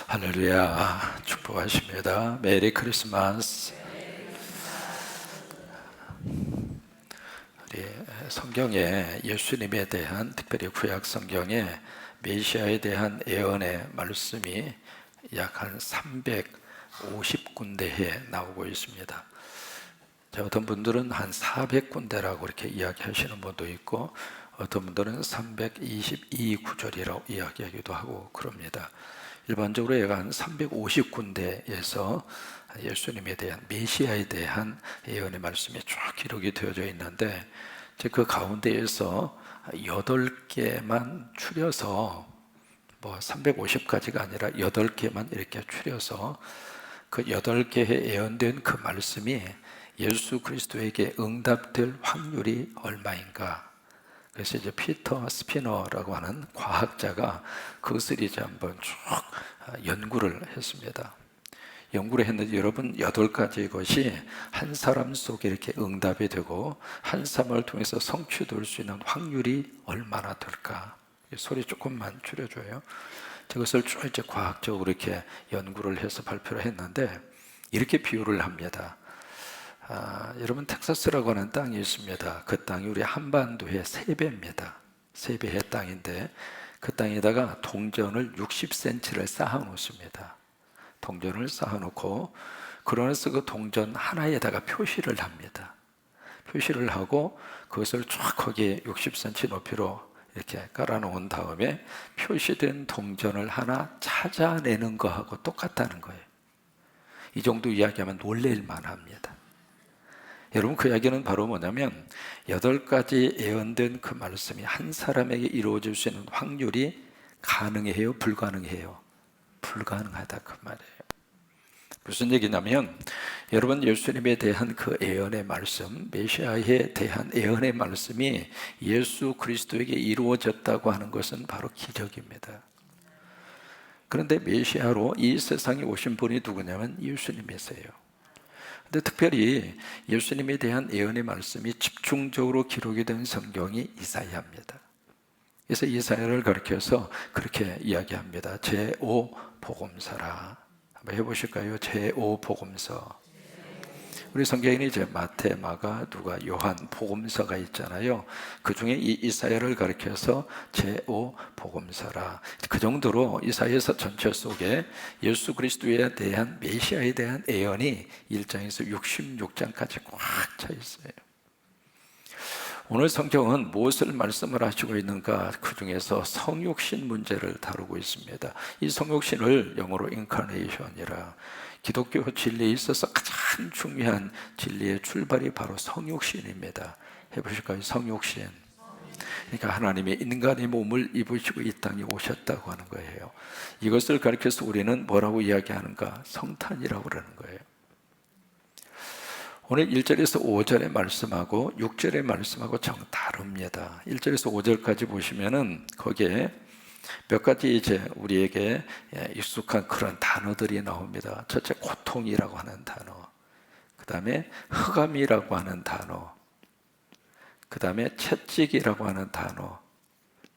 할렐루야, 축복하십니다. 메리 크리스마스. 우리 성경에 예수님에 대한, 특별히 구약 성경에 메시아에 대한 예언의 말씀이 약 한 350군데에 나오고 있습니다. 어떤 분들은 한 400군데라고 이렇게 이야기하시는 분도 있고, 어떤 분들은 322구절이라고 이야기하기도 하고 그럽니다. 일반적으로 약 한 350군데에서 예수님에 대한, 메시아에 대한 예언의 말씀이 쭉 기록이 되어져 있는데, 그 가운데에서 8개만 추려서, 350가지가 아니라 8개만 이렇게 추려서 그 8개에 예언된 그 말씀이 예수 그리스도에게 응답될 확률이 얼마인가. 그래서 이제 피터 스피너라고 하는 과학자가 그것을 이제 한번 쭉 연구를 했습니다. 연구를 했는데, 여러분, 8가지 것이 한 사람 속에 이렇게 응답이 되고 한 사람을 통해서 성취될 수 있는 확률이 얼마나 될까. 소리 조금만 줄여줘요. 저것을 쭉 이제 과학적으로 이렇게 연구를 해서 발표를 했는데, 이렇게 비유를 합니다. 여러분, 텍사스라고 하는 땅이 있습니다. 그 땅이 우리 한반도의 3배입니다. 3배의 땅인데, 그 땅에다가 동전을 60cm를 쌓아 놓습니다. 동전을 쌓아 놓고, 그러면서 그 동전 하나에다가 표시를 합니다. 표시를 하고 그것을 쫙 거기에 60cm 높이로 이렇게 깔아 놓은 다음에 표시된 동전을 하나 찾아내는 거하고 똑같다는 거예요. 이 정도 이야기하면 놀랄 만합니다. 여러분, 그 이야기는 바로 뭐냐면, 8가지 예언된 그 말씀이 한 사람에게 이루어질 수 있는 확률이 가능해요, 불가능해요? 불가능하다, 그 말이에요. 무슨 얘기냐면, 여러분, 예수님에 대한 그 예언의 말씀, 메시아에 대한 예언의 말씀이 예수 그리스도에게 이루어졌다고 하는 것은 바로 기적입니다. 그런데 메시아로 이 세상에 오신 분이 누구냐면 예수님이세요. 근데 특별히 예수님에 대한 예언의 말씀이 집중적으로 기록이 된 성경이 이사야입니다. 그래서 이사야를 가리켜서 그렇게 이야기합니다. 제5복음서라. 한번 해보실까요? 제5복음서. 우리 성경에는 이제 마태, 마가, 누가, 요한 복음서가 있잖아요. 그 중에 이 이사야를 가리켜서 제5복음서라. 그 정도로 이사야서 전체 속에 예수 그리스도에 대한, 메시아에 대한 예언이 1장에서 66장까지 꽉 차 있어요. 오늘 성경은 무엇을 말씀을 하시고 있는가? 그 중에서 성육신 문제를 다루고 있습니다. 이 성육신을 영어로 인카네이션이라, 기독교 진리에 있어서 가장 중요한 진리의 출발이 바로 성육신입니다. 해보실까요? 성육신. 그러니까 하나님이 인간의 몸을 입으시고 이 땅에 오셨다고 하는 거예요. 이것을 가리켜서 우리는 뭐라고 이야기하는가? 성탄이라고 그러는 거예요. 오늘 1절에서 5절의 말씀하고 6절의 말씀하고 정 다릅니다. 1절에서 5절까지 보시면은 거기에 몇 가지 이제 우리에게 익숙한 그런 단어들이 나옵니다. 첫째, 고통이라고 하는 단어, 그 다음에 흑암이라고 하는 단어, 그 다음에 채찍이라고 하는 단어,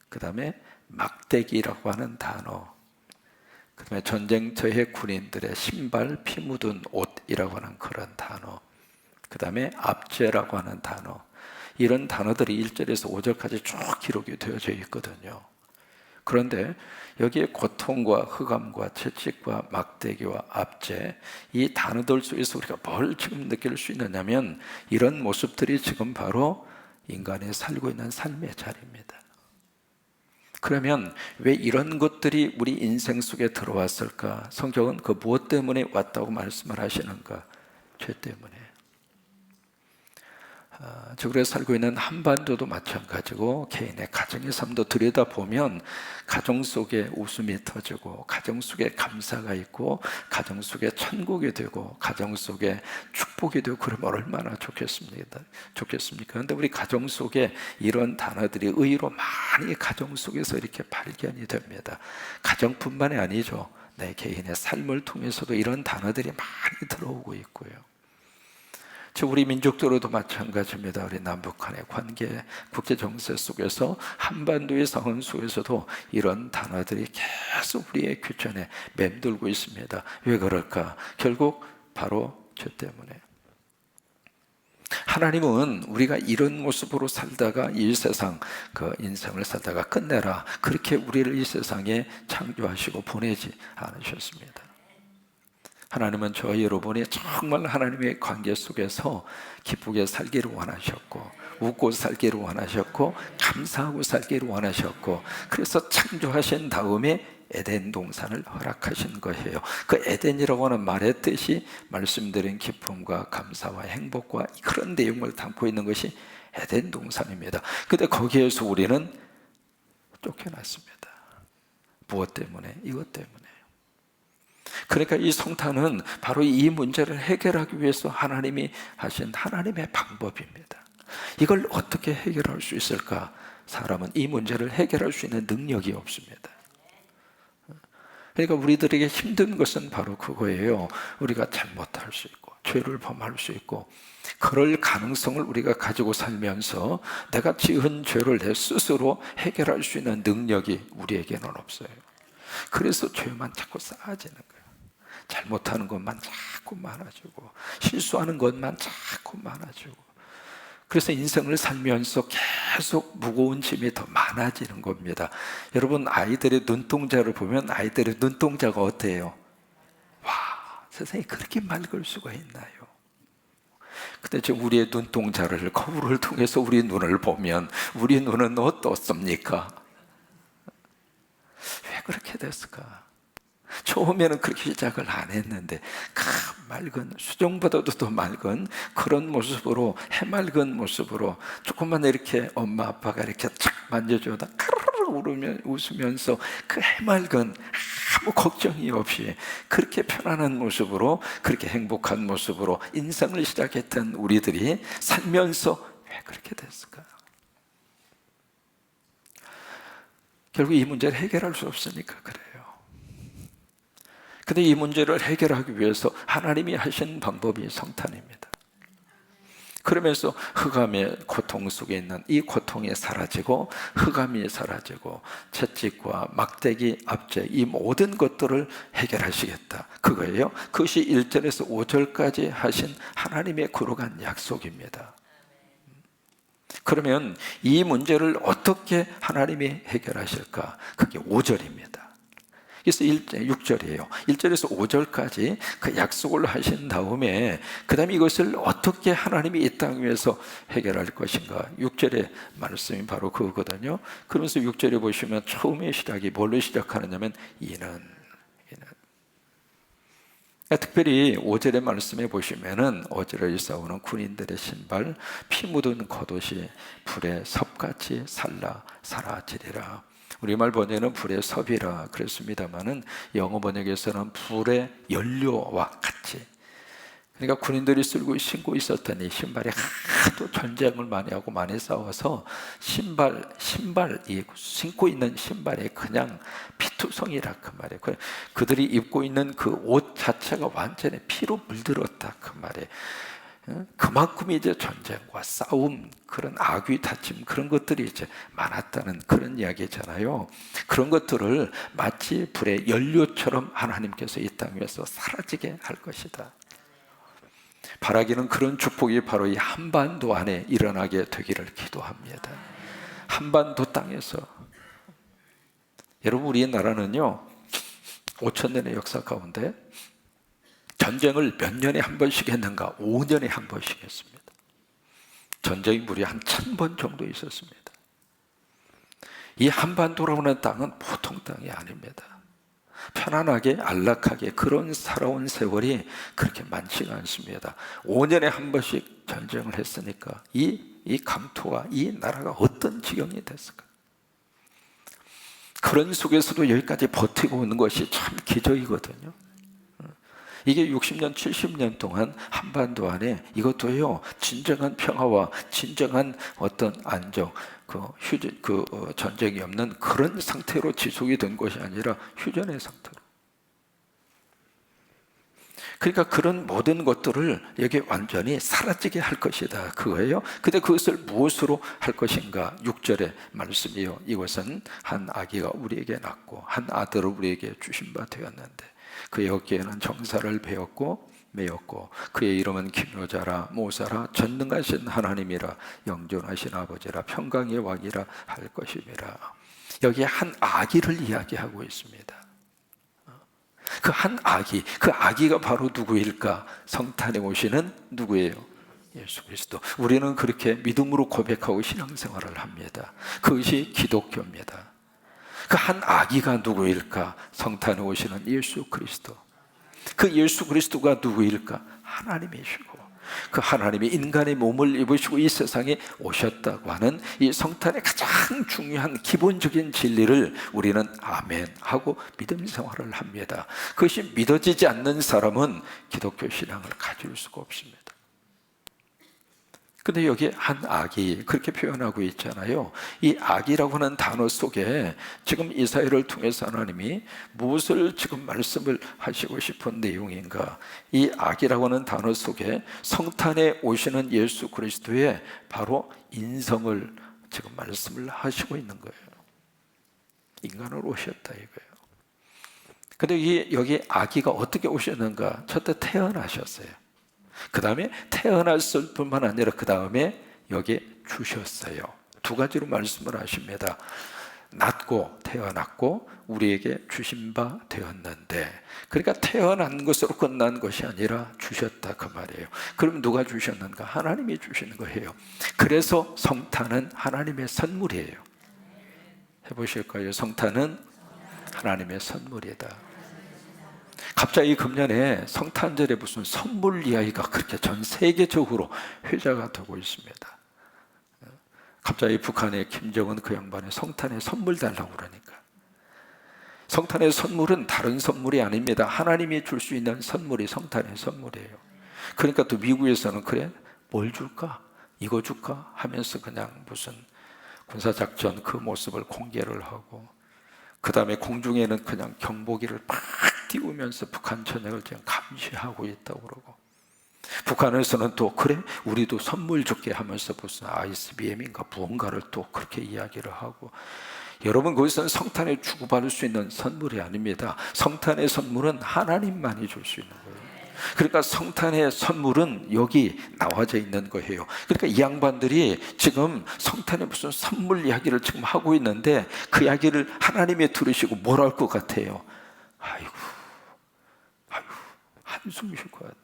그 다음에 막대기라고 하는 단어, 그 다음에 전쟁터의 군인들의 신발, 피 묻은 옷이라고 하는 그런 단어, 그 다음에 압제라고 하는 단어. 이런 단어들이 1절에서 5절까지 쭉 기록이 되어져 있거든요. 그런데 여기에 고통과 흑암과 채찍과 막대기와 압제, 이 단어들 속에서 우리가 뭘 지금 느낄 수 있느냐면, 이런 모습들이 지금 바로 인간이 살고 있는 삶의 자리입니다. 그러면 왜 이런 것들이 우리 인생 속에 들어왔을까? 성경은 그 무엇 때문에 왔다고 말씀을 하시는가? 죄 때문에. 적으로 살고 있는 한반도도 마찬가지고, 개인의 가정의 삶도 들여다보면 가정 속에 웃음이 터지고, 가정 속에 감사가 있고, 가정 속에 천국이 되고, 가정 속에 축복이 되고, 그러면 얼마나 좋겠습니까? 그런데 우리 가정 속에 이런 단어들이 의외로 많이 가정 속에서 이렇게 발견이 됩니다. 가정뿐만이 아니죠. 내 개인의 삶을 통해서도 이런 단어들이 많이 들어오고 있고요. 우리 민족적으로도 마찬가지입니다. 우리 남북한의 관계, 국제 정세 속에서 한반도의 상황 속에서도 이런 단어들이 계속 우리의 귀천에 맴돌고 있습니다. 왜 그럴까? 결국 바로 죄 때문에. 하나님은 우리가 이런 모습으로 살다가 이 세상 그 인생을 살다가 끝내라, 그렇게 우리를 이 세상에 창조하시고 보내지 않으셨습니다. 하나님은 저와 여러분이 정말 하나님의 관계 속에서 기쁘게 살기를 원하셨고, 웃고 살기를 원하셨고, 감사하고 살기를 원하셨고, 그래서 창조하신 다음에 에덴 동산을 허락하신 거예요. 그 에덴이라고 하는 말의 뜻이 말씀드린 기쁨과 감사와 행복과 그런 내용을 담고 있는 것이 에덴 동산입니다. 근데 거기에서 우리는 쫓겨났습니다. 무엇 때문에? 이것 때문에. 그러니까 이 성탄은 바로 이 문제를 해결하기 위해서 하나님이 하신 하나님의 방법입니다. 이걸 어떻게 해결할 수 있을까? 사람은 이 문제를 해결할 수 있는 능력이 없습니다. 그러니까 우리들에게 힘든 것은 바로 그거예요. 우리가 잘못할 수 있고 죄를 범할 수 있고, 그럴 가능성을 우리가 가지고 살면서 내가 지은 죄를 내 스스로 해결할 수 있는 능력이 우리에게는 없어요. 그래서 죄만 자꾸 쌓아지는 거예요. 잘못하는 것만 자꾸 많아지고, 실수하는 것만 자꾸 많아지고, 그래서 인생을 살면서 계속 무거운 짐이 더 많아지는 겁니다. 여러분, 아이들의 눈동자를 보면 아이들의 눈동자가 어때요? 와, 세상에 그렇게 맑을 수가 있나요? 근데 지금 우리의 눈동자를 거울을 통해서 우리 눈을 보면 우리 눈은 어떻습니까? 왜 그렇게 됐을까? 처음에는 그렇게 시작을 안 했는데 맑은, 수정보다도 더 맑은 그런 모습으로, 해맑은 모습으로 조금만 이렇게 엄마 아빠가 이렇게 착 만져줘도 카르르 웃으면서 그 해맑은, 아무 걱정이 없이 그렇게 편안한 모습으로, 그렇게 행복한 모습으로 인생을 시작했던 우리들이 살면서 왜 그렇게 됐을까? 결국 이 문제를 해결할 수 없으니까 그래요. 근데 이 문제를 해결하기 위해서 하나님이 하신 방법이 성탄입니다. 그러면서 흑암의 고통 속에 있는 이 고통이 사라지고, 흑암이 사라지고, 채찍과 막대기, 압제, 이 모든 것들을 해결하시겠다, 그거예요. 그것이 1절에서 5절까지 하신 하나님의 거룩한 약속입니다. 그러면 이 문제를 어떻게 하나님이 해결하실까? 그게 5절입니다. 그래서 6절이에요. 1절에서 5절까지 그 약속을 하신 다음에 그 다음에 이것을 어떻게 하나님이 이 땅 위에서 해결할 것인가, 6절의 말씀이 바로 그거거든요. 그러면서 6절에 보시면 처음의 시작이 뭘로 시작하느냐면 이는. 특별히 5절의 말씀에 보시면은 어제를 싸우는 군인들의 신발, 피 묻은 겉옷이 불에 섭같이 사라지리라. 우리말 번역에는 불의 섭이라 그랬습니다마는 영어 번역에서는 불의 연료와 같이, 그러니까 군인들이 신고 있었던 이 신발이 하도 전쟁을 많이 하고 많이 싸워서 이 신고 있는 신발이 그냥 피투성이라 그 말이에요. 그들이 입고 있는 그 옷 자체가 완전히 피로 물들었다 그 말이에요. 그만큼 이제 전쟁과 싸움, 그런 악귀 다짐, 그런 것들이 이제 많았다는 그런 이야기잖아요. 그런 것들을 마치 불의 연료처럼 하나님께서 이 땅 위에서 사라지게 할 것이다. 바라기는 그런 축복이 바로 이 한반도 안에 일어나게 되기를 기도합니다. 한반도 땅에서. 여러분, 우리나라는요 5,000년의 역사 가운데 전쟁을 몇 년에 한 번씩 했는가? 5년에 한 번씩 했습니다. 전쟁이 무려 한 1,000번 정도 있었습니다. 이 한반도라고 하는 땅은 보통 땅이 아닙니다. 편안하게 안락하게 그런 살아온 세월이 그렇게 많지가 않습니다. 5년에 한 번씩 전쟁을 했으니까 이 강토와 이 나라가 어떤 지경이 됐을까? 그런 속에서도 여기까지 버티고 오는 것이 참 기적이거든요. 이게 60년, 70년 동안 한반도 안에 이것도요, 진정한 평화와 진정한 어떤 안정, 전쟁이 없는 그런 상태로 지속이 된 것이 아니라 휴전의 상태로. 그러니까 그런 모든 것들을 여기 완전히 사라지게 할 것이다, 그거예요. 근데 그것을 무엇으로 할 것인가? 6절의 말씀이요, 이것은 한 아기가 우리에게 낳고 한 아들을 우리에게 주신 바 되었는데 그의 어깨에는 정사를 베었고 메었고 그의 이름은 기묘자라 모사라 전능하신 하나님이라 영존하신 아버지라 평강의 왕이라 할 것임이라. 여기에 한 아기를 이야기하고 있습니다. 그 한 아기, 그 아기가 바로 누구일까? 성탄에 오시는 누구예요? 예수 그리스도. 우리는 그렇게 믿음으로 고백하고 신앙생활을 합니다. 그것이 기독교입니다. 그 한 아기가 누구일까? 성탄에 오시는 예수 그리스도. 그 예수 그리스도가 누구일까? 하나님이시고 그 하나님이 인간의 몸을 입으시고 이 세상에 오셨다고 하는 이 성탄의 가장 중요한 기본적인 진리를 우리는 아멘 하고 믿음 생활을 합니다. 그것이 믿어지지 않는 사람은 기독교 신앙을 가질 수가 없습니다. 근데 여기 한 아기 그렇게 표현하고 있잖아요. 이 아기라고 하는 단어 속에 지금 이사야를 통해서 하나님이 무엇을 지금 말씀을 하시고 싶은 내용인가? 이 아기라고 하는 단어 속에 성탄에 오시는 예수 그리스도의 바로 인성을 지금 말씀을 하시고 있는 거예요. 인간으로 오셨다 이거예요. 근데 여기 아기가 어떻게 오셨는가? 첫째 태어나셨어요. 그 다음에 태어났을 뿐만 아니라 그 다음에 여기에 주셨어요. 두 가지로 말씀을 하십니다. 낳고 태어났고 우리에게 주신 바 되었는데, 그러니까 태어난 것으로 끝난 것이 아니라 주셨다 그 말이에요. 그럼 누가 주셨는가? 하나님이 주시는 거예요. 그래서 성탄은 하나님의 선물이에요. 해보실까요? 성탄은 하나님의 선물이다. 갑자기 금년에 성탄절에 무슨 선물 이야기가 그렇게 전 세계적으로 회자가 되고 있습니다. 갑자기 북한의 김정은 그 양반이 성탄에 선물 달라고 그러니까. 성탄의 선물은 다른 선물이 아닙니다. 하나님이 줄 수 있는 선물이 성탄의 선물이에요. 그러니까 또 미국에서는 그래? 뭘 줄까? 이거 줄까? 하면서 그냥 무슨 군사작전 그 모습을 공개를 하고, 그 다음에 공중에는 그냥 경보기를 막 띄우면서 북한 전역을 지금 감시하고 있다고 그러고, 북한에서는 또 그래? 우리도 선물 줄게 하면서 무슨 ICBM인가 무언가를 또 그렇게 이야기를 하고. 여러분, 그것은 성탄에 주고받을 수 있는 선물이 아닙니다. 성탄의 선물은 하나님만이 줄 수 있는 거예요. 그러니까 성탄의 선물은 여기 나와져 있는 거예요. 그러니까 이 양반들이 지금 성탄에 무슨 선물 이야기를 지금 하고 있는데 그 이야기를 하나님이 들으시고 뭘 할 것 같아요? 아이고 한숨 쉴 것 같아.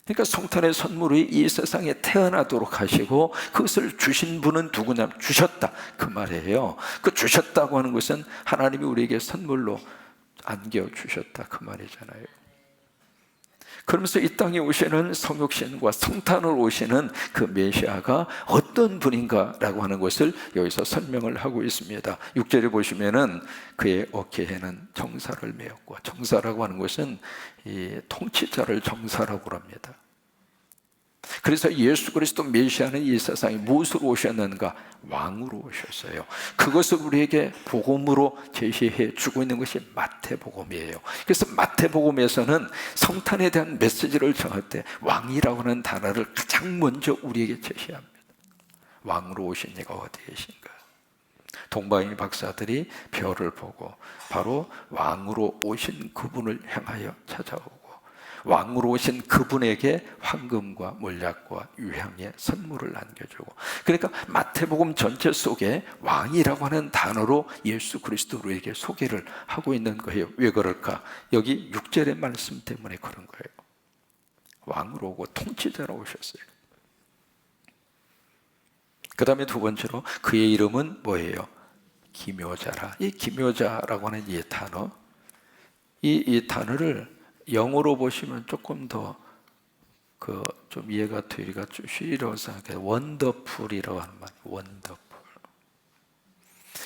그러니까 성탄의 선물이 이 세상에 태어나도록 하시고 그것을 주신 분은 누구냐? 주셨다 그 말이에요. 그 주셨다고 하는 것은 하나님이 우리에게 선물로 안겨주셨다 그 말이잖아요. 그러면서 이 땅에 오시는 성육신과 성탄을 오시는 그 메시아가 어떤 분인가라고 하는 것을 여기서 설명을 하고 있습니다. 6절에 보시면은 그의 어깨에는 정사를 메었고, 정사라고 하는 것은 이 통치자를 정사라고 합니다. 그래서 예수 그리스도 메시아는 이 세상에 무엇으로 오셨는가? 왕으로 오셨어요. 그것을 우리에게 복음으로 제시해 주고 있는 것이 마태복음이에요. 그래서 마태복음에서는 성탄에 대한 메시지를 정할 때 왕이라고 하는 단어를 가장 먼저 우리에게 제시합니다. 왕으로 오신 이가 어디 계신가? 동방인 박사들이 별을 보고 바로 왕으로 오신 그분을 향하여 찾아오고, 왕으로 오신 그분에게 황금과 몰약과 유향의 선물을 안겨주고, 그러니까 마태복음 전체 속에 왕이라고 하는 단어로 예수 그리스도에게 소개를 하고 있는 거예요. 왜 그럴까? 여기 6절의 말씀 때문에 그런 거예요. 왕으로 오고 통치자로 오셨어요. 그 다음에 두 번째로 그의 이름은 뭐예요? 기묘자라. 이 기묘자라고 하는 이 단어, 이 단어를 영어로 보시면 조금 더 좀 이해가 되기가 좀 쉬우라고 생각해요. 원더풀이라고 하는 말, 원더풀.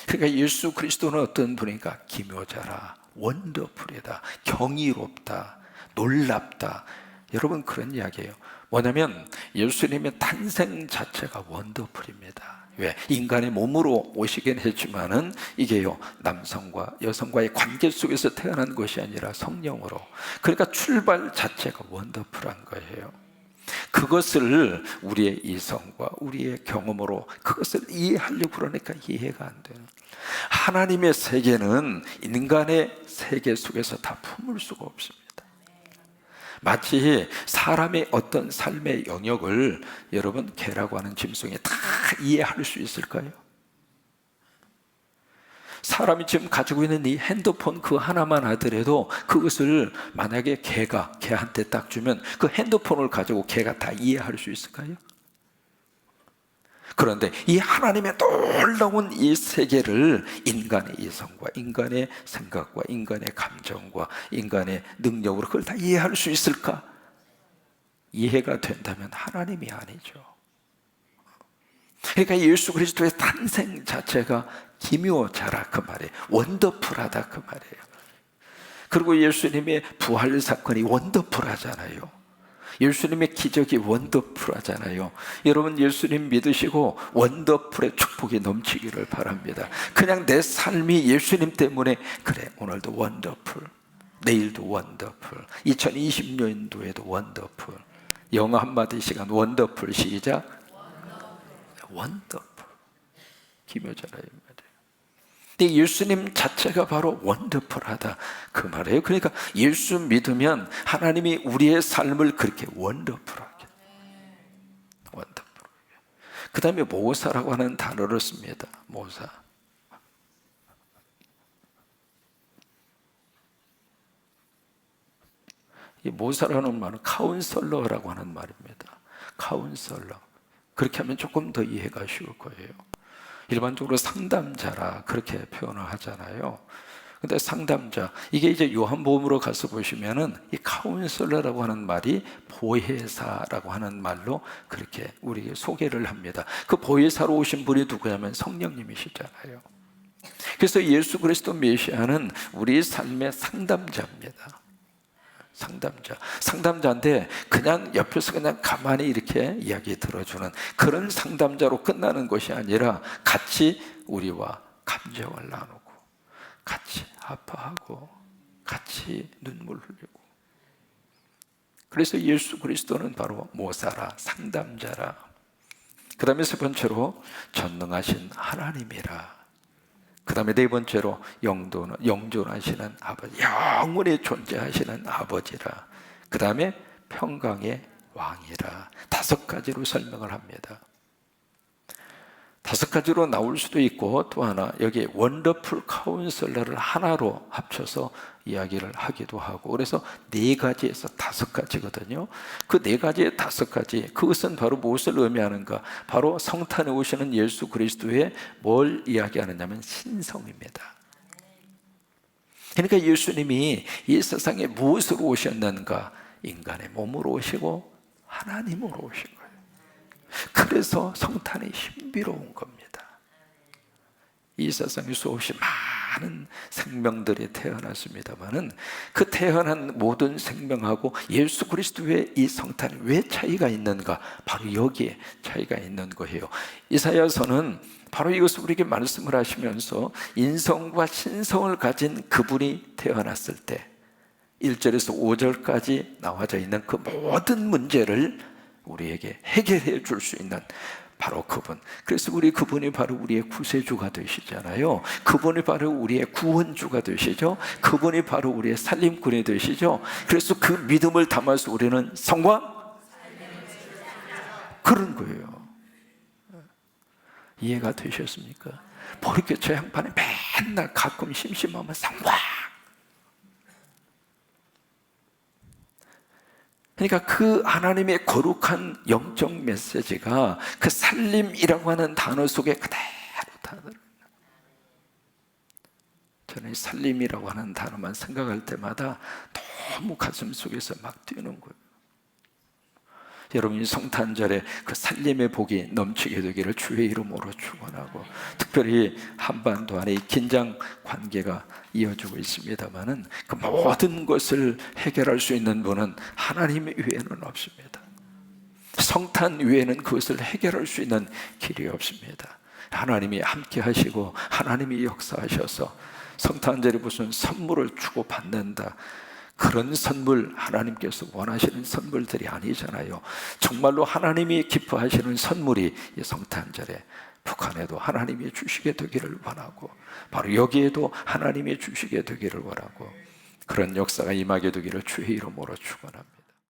그러니까 예수 그리스도는 어떤 분인가? 기묘자라, 원더풀이다, 경이롭다, 놀랍다. 여러분, 그런 이야기예요. 뭐냐면 예수님의 탄생 자체가 원더풀입니다. 왜? 인간의 몸으로 오시긴 했지만은 이게요, 남성과 여성과의 관계 속에서 태어난 것이 아니라 성령으로. 그러니까 출발 자체가 원더풀한 거예요. 그것을 우리의 이성과 우리의 경험으로 그것을 이해하려고 그러니까 이해가 안 돼요. 하나님의 세계는 인간의 세계 속에서 다 품을 수가 없습니다. 마치 사람의 어떤 삶의 영역을 여러분, 개라고 하는 짐승이 다 이해할 수 있을까요? 사람이 지금 가지고 있는 이 핸드폰 그 하나만 하더라도 그것을 만약에 개가 개한테 딱 주면 그 핸드폰을 가지고 개가 다 이해할 수 있을까요? 그런데 이 하나님의 놀라운 이 세계를 인간의 이성과 인간의 생각과 인간의 감정과 인간의 능력으로 그걸 다 이해할 수 있을까? 이해가 된다면 하나님이 아니죠. 그러니까 예수 그리스도의 탄생 자체가 기묘자라 그 말이에요. 원더풀하다 그 말이에요. 그리고 예수님의 부활 사건이 원더풀하잖아요. 예수님의 기적이 원더풀하잖아요. 여러분, 예수님 믿으시고 원더풀의 축복이 넘치기를 바랍니다. 그냥 내 삶이 예수님 때문에 그래, 오늘도 원더풀, 내일도 원더풀, 2020년도에도 원더풀. 영어 한마디 시간 원더풀 시작. 원더풀. 기묘잖아요. 근데 예수님 자체가 바로 원더풀하다 그 말이에요. 그러니까 예수 믿으면 하나님이 우리의 삶을 그렇게 원더풀하게, 원더풀하게. 그 다음에 모사라고 하는 단어를 씁니다. 모사. 이 모사라는 말은 카운셀러라고 하는 말입니다. 카운셀러. 그렇게 하면 조금 더 이해가 쉬울 거예요. 일반적으로 상담자라 그렇게 표현을 하잖아요. 근데 상담자, 이게 이제 요한복음으로 가서 보시면은 이 카운셀러라고 하는 말이 보혜사라고 하는 말로 그렇게 우리에게 소개를 합니다. 그 보혜사로 오신 분이 누구냐면 성령님이시잖아요. 그래서 예수 그리스도 메시아는 우리 삶의 상담자입니다. 상담자인데 그냥 옆에서 그냥 가만히 이렇게 이야기 들어주는 그런 상담자로 끝나는 것이 아니라 같이 우리와 감정을 나누고 같이 아파하고 같이 눈물 흘리고. 그래서 예수 그리스도는 바로 모사라, 상담자라. 그 다음에 세 번째로 전능하신 하나님이라. 그 다음에 네 번째로 영존하시는 아버지, 영원히 존재하시는 아버지라. 그 다음에 평강의 왕이라. 5가지로 설명을 합니다. 5가지로 나올 수도 있고, 또 하나 여기 원더풀 카운셀러를 하나로 합쳐서 이야기를 하기도 하고, 그래서 4가지에서 5가지거든요. 그 4가지의 5가지, 그것은 바로 무엇을 의미하는가? 바로 성탄에 오시는 예수 그리스도의 뭘 이야기하느냐면 신성입니다. 그러니까 예수님이 이 세상에 무엇으로 오셨는가? 인간의 몸으로 오시고 하나님으로 오신 거예요. 그래서 성탄이 신비로운 겁니다. 이 세상에 수없이 많은 생명들이 태어났습니다마는 그 태어난 모든 생명하고 예수 그리스도의 이 성탄이 왜 차이가 있는가? 바로 여기에 차이가 있는 거예요. 이사야서는 바로 이것을 우리에게 말씀을 하시면서 인성과 신성을 가진 그분이 태어났을 때 1절에서 5절까지 나와져 있는 그 모든 문제를 우리에게 해결해 줄 수 있는 바로 그분. 그래서 그분이 바로 우리의 구세주가 되시잖아요. 그분이 바로 우리의 구원주가 되시죠. 그분이 바로 우리의 살림꾼이 되시죠. 그래서 그 믿음을 담아서 우리는 성과 그런 거예요. 이해가 되셨습니까? 뭐 이렇게 저 양반이 맨날 가끔 심심하면 성과. 그러니까 그 하나님의 거룩한 영적 메시지가 그 살림이라고 하는 단어 속에 그대로 다 들어있는. 저는 이 살림이라고 하는 단어만 생각할 때마다 너무 가슴 속에서 막 뛰는 거예요. 여러분이 성탄절에 그 살림의 복이 넘치게 되기를 주의 이름으로 축원하고, 특별히 한반도 안에 긴장 관계가 이어지고 있습니다마는 그 모든 것을 해결할 수 있는 분은 하나님 외에는 없습니다. 성탄 외에는 그것을 해결할 수 있는 길이 없습니다. 하나님이 함께 하시고 하나님이 역사하셔서 성탄절에 무슨 선물을 주고 받는다, 그런 선물 하나님께서 원하시는 선물들이 아니잖아요. 정말로 하나님이 기뻐하시는 선물이 이 성탄절에 북한에도 하나님이 주시게 되기를 원하고, 바로 여기에도 하나님이 주시게 되기를 원하고, 그런 역사가 임하게 되기를 주의 이름으로 축원합니다.